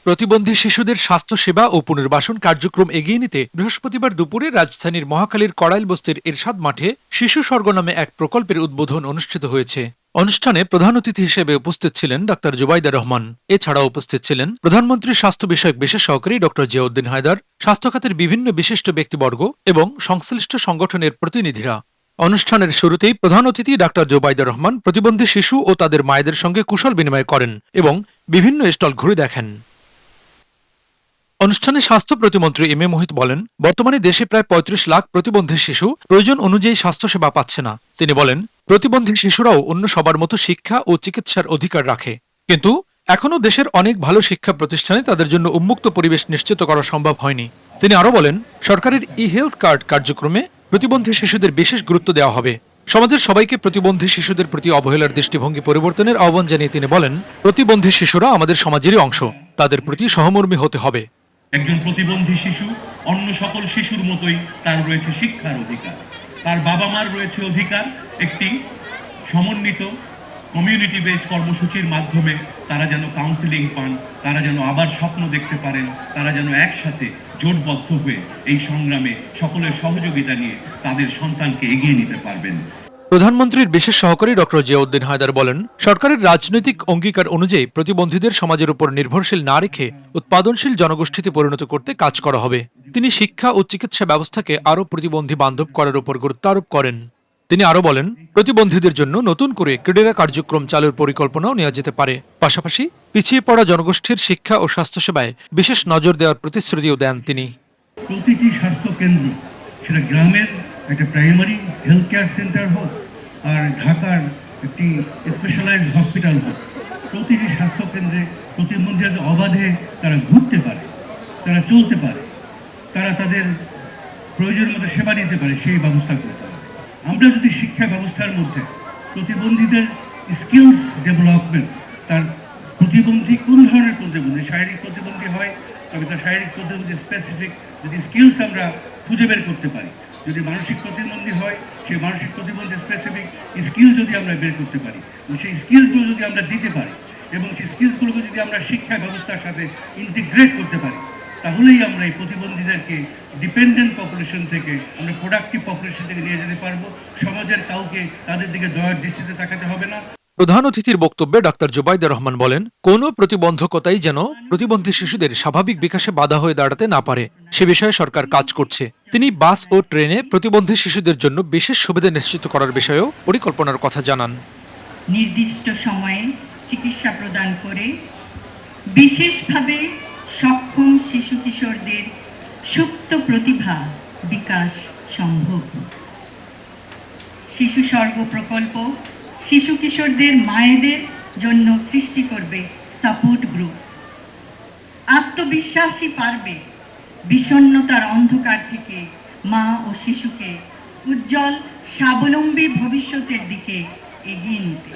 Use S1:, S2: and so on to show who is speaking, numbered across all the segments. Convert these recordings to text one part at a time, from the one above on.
S1: প্রতিবন্ধী শিশুদের স্বাস্থ্যসেবা ও পুনর্বাসন কার্যক্রম এগিয়ে নিতে বৃহস্পতিবার দুপুরে রাজধানীর মহাখালীর কড়াইল বস্তির এরশাদ মাঠে শিশু স্বর্গ নামে এক প্রকল্পের উদ্বোধন অনুষ্ঠিত হয়েছে। অনুষ্ঠানে প্রধান অতিথি হিসেবে উপস্থিত ছিলেন ডাক্তার জুবাইদা রহমান। এছাড়াও উপস্থিত ছিলেন প্রধানমন্ত্রীর স্বাস্থ্য বিষয়ক বিশেষ সহকারী ডক্টর জিয়াউদ্দিন হায়দার, স্বাস্থ্য খাতের বিভিন্ন বিশিষ্ট ব্যক্তিবর্গ এবং সংশ্লিষ্ট সংগঠনের প্রতিনিধিরা। অনুষ্ঠানের শুরুতেই প্রধান অতিথি ডাক্তার জুবাইদা রহমান প্রতিবন্ধী শিশু ও তাদের মায়েদের সঙ্গে কুশল বিনিময় করেন এবং বিভিন্ন স্টল ঘুরে দেখেন। অনুষ্ঠানে স্বাস্থ্য প্রতিমন্ত্রী এম এ মোহিত বলেন, বর্তমানে দেশে প্রায় ৩৫ লাখ প্রতিবন্ধী শিশু প্রয়োজন অনুযায়ী স্বাস্থ্যসেবা পাচ্ছে না। তিনি বলেন, প্রতিবন্ধী শিশুরাও অন্য সবার মতো শিক্ষা ও চিকিৎসার অধিকার রাখে, কিন্তু এখনও দেশের অনেক ভালো শিক্ষা প্রতিষ্ঠানে তাদের জন্য উন্মুক্ত পরিবেশ নিশ্চিত করা সম্ভব হয়নি। তিনি আরও বলেন, সরকারের হেলথ কার্ড কার্যক্রমে প্রতিবন্ধী শিশুদের বিশেষ গুরুত্ব দেওয়া হবে। সমাজের সবাইকে প্রতিবন্ধী শিশুদের প্রতি অবহেলার দৃষ্টিভঙ্গি পরিবর্তনের আহ্বান জানিয়ে তিনি বলেন, প্রতিবন্ধী শিশুরা আমাদের সমাজেরই অংশ, তাদের প্রতি সহমর্মী হতে হবে।
S2: একজন প্রতিবন্ধী শিশু অন্য সকল শিশুর মতোই তার রয়েছে শিক্ষার অধিকার, তার বাবা মার রয়েছে অধিকার একটি সমন্বিত কমিউনিটি বেসড কর্মসূচির মাধ্যমে তারা যেন কাউন্সেলিং পান, তারা যেন আবার স্বপ্ন দেখতে পারেন, তারা যেন একসাথে জোটবদ্ধ হয়ে এই সংগ্রামে সকলের সহযোগিতা নিয়ে তাদের সন্তানকে এগিয়ে নিতে পারবেন।
S1: প্রধানমন্ত্রীর বিশেষ সহকারী ডক্টর জিয়াউদ্দিন হায়দার বলেন, সরকারের রাজনৈতিক অঙ্গীকার অনুযায়ী প্রতিবন্ধীদের সমাজের উপর নির্ভরশীল না রেখে উৎপাদনশীল জনগোষ্ঠীতে পরিণত করতে কাজ করা হবে। তিনি শিক্ষা ও চিকিৎসা ব্যবস্থাকে আরও প্রতিবন্ধী বান্ধব করার উপর গুরুত্ব আরোপ করেন। তিনি আরও বলেন, প্রতিবন্ধীদের জন্য নতুন করে ক্রীড়া কার্যক্রম চালুর পরিকল্পনাও নেওয়া যেতে পারে। পাশাপাশি পিছিয়ে পড়া জনগোষ্ঠীর শিক্ষা ও স্বাস্থ্যসেবায় বিশেষ নজর দেওয়ার প্রতিশ্রুতিও দেন তিনি।
S2: প্রতিটি স্বাস্থ্য কেন্দ্র, সেটা গ্রামের একটা প্রাইমারি হেলথ কেয়ার সেন্টার হোক আর ঢাকার একটি স্পেশালাইজড হসপিটাল হোক, প্রতিটি স্বাস্থ্য কেন্দ্রে প্রতিবন্ধীরা অবাধে তারা ঘুরতে পারে, তারা চলতে পারে, তারা তাদের প্রয়োজন মতো সেবা নিতে পারে, সেই ব্যবস্থা করতে হবে। আমরা যদি শিক্ষা ব্যবস্থার মধ্যে প্রতিবন্ধীদের স্কিলস ডেভেলপমেন্ট, তার প্রতিবন্ধী কোন ধরনের প্রতিবন্ধী, শারীরিক প্রতিবন্ধী হয় তবে তার শারীরিক প্রতিবন্ধী স্পেসিফিক যদি স্কিলস আমরা খুঁজে বের করতে পারি, যদি মানসিক প্রতিবন্ধী হয় সেই মানসিক প্রতিবন্ধী স্পেসিফিক স্কিল যদি আমরা বের করতে পারি, সেই স্কিলসগুলো যদি আমরা দিতে পারি এবং সেই স্কিলসগুলোকে যদি আমরা শিক্ষা ব্যবস্থার সাথে ইন্টিগ্রেট করতে পারি, তাহলেই আমরা এই প্রতিবন্ধীদেরকে ডিপেন্ডেন্ট পপুলেশন থেকে আমরা প্রোডাক্টিভ পপুলেশন থেকে নিয়ে যেতে পারবো। সমাজের কাউকে তাদের দিকে দয়ার দৃষ্টিতে তাকাতে হবে না।
S1: প্রধান অতিথির বক্তব্যে ডাক্তার জুবাইদা রহমান বলেন, কোনো প্রতিবন্ধকতাই যেন প্রতিবন্ধী শিশুদের স্বাভাবিক বিকাশে বাধা হয়ে দাঁড়াতে না পারে, সে বিষয়ে সরকার কাজ করছে। তিনি বাস ও ট্রেনে প্রতিবন্ধী শিশুদের জন্য বিশেষ সুবিধা নিশ্চিত করার বিষয়েও পরিকল্পনার কথা জানান।
S3: নির্দিষ্ট সময়ে চিকিৎসা প্রদান করে বিশেষভাবে সক্ষম শিশু কিশোরদের সুপ্ত প্রতিভা বিকাশ সম্ভব। শিশু স্বর্গ প্রকল্প শিশু কিশোরদের মায়েদের জন্য সৃষ্টি করবে সাপোর্ট গ্রুপ। আত্মবিশ্বাসী পারবে বিষণ্ণতার অন্ধকার থেকে মা ও শিশুকে উজ্জ্বল স্বাবলম্বী ভবিষ্যতের দিকে এগিয়ে নিতে।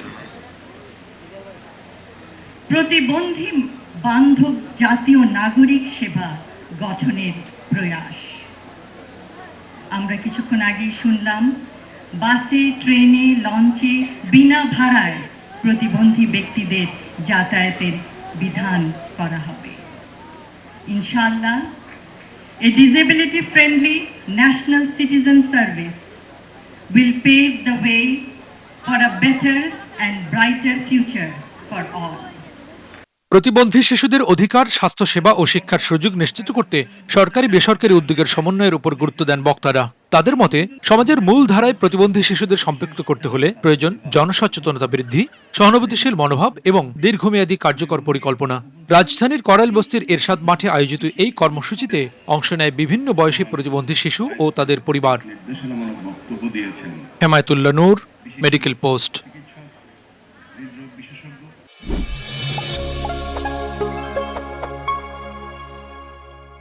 S3: প্রতিবন্ধী বান্ধব জাতীয় নাগরিক সেবা গঠনের প্রয়াস। আমরা কিছুক্ষণ আগেই শুনলাম, বাসে, ট্রেনে, লঞ্চে বিনা ভাড়ায় প্রতিবন্ধী ব্যক্তিদের যাতায়াতের বিধান করা হবে। ইনশাআল্লাহ, a disability friendly national citizen service will pave the way for a better and brighter future for all.
S1: প্রতিবন্ধী শিশুদের অধিকার, স্বাস্থ্যসেবা ও শিক্ষার সুযোগ নিশ্চিত করতে সরকারি বেসরকারি উদ্যোগের সমন্বয়ের উপর গুরুত্ব দেন বক্তারা। তাদের মতে, সমাজের মূল ধারায় প্রতিবন্ধী শিশুদের সম্পৃক্ত করতে হলে প্রয়োজন জনসচেতনতা বৃদ্ধি, সহানুভূতিশীল মনোভাব এবং দীর্ঘমেয়াদী কার্যকর পরিকল্পনা। রাজধানীর কড়াইল বস্তির এরশাদ মাঠে আয়োজিত এই কর্মসূচিতে অংশ নেয় বিভিন্ন বয়সী প্রতিবন্ধী শিশু ও তাদের পরিবার। হেমায়েতুল্লাহ নূর, মেডিকেল পোস্ট।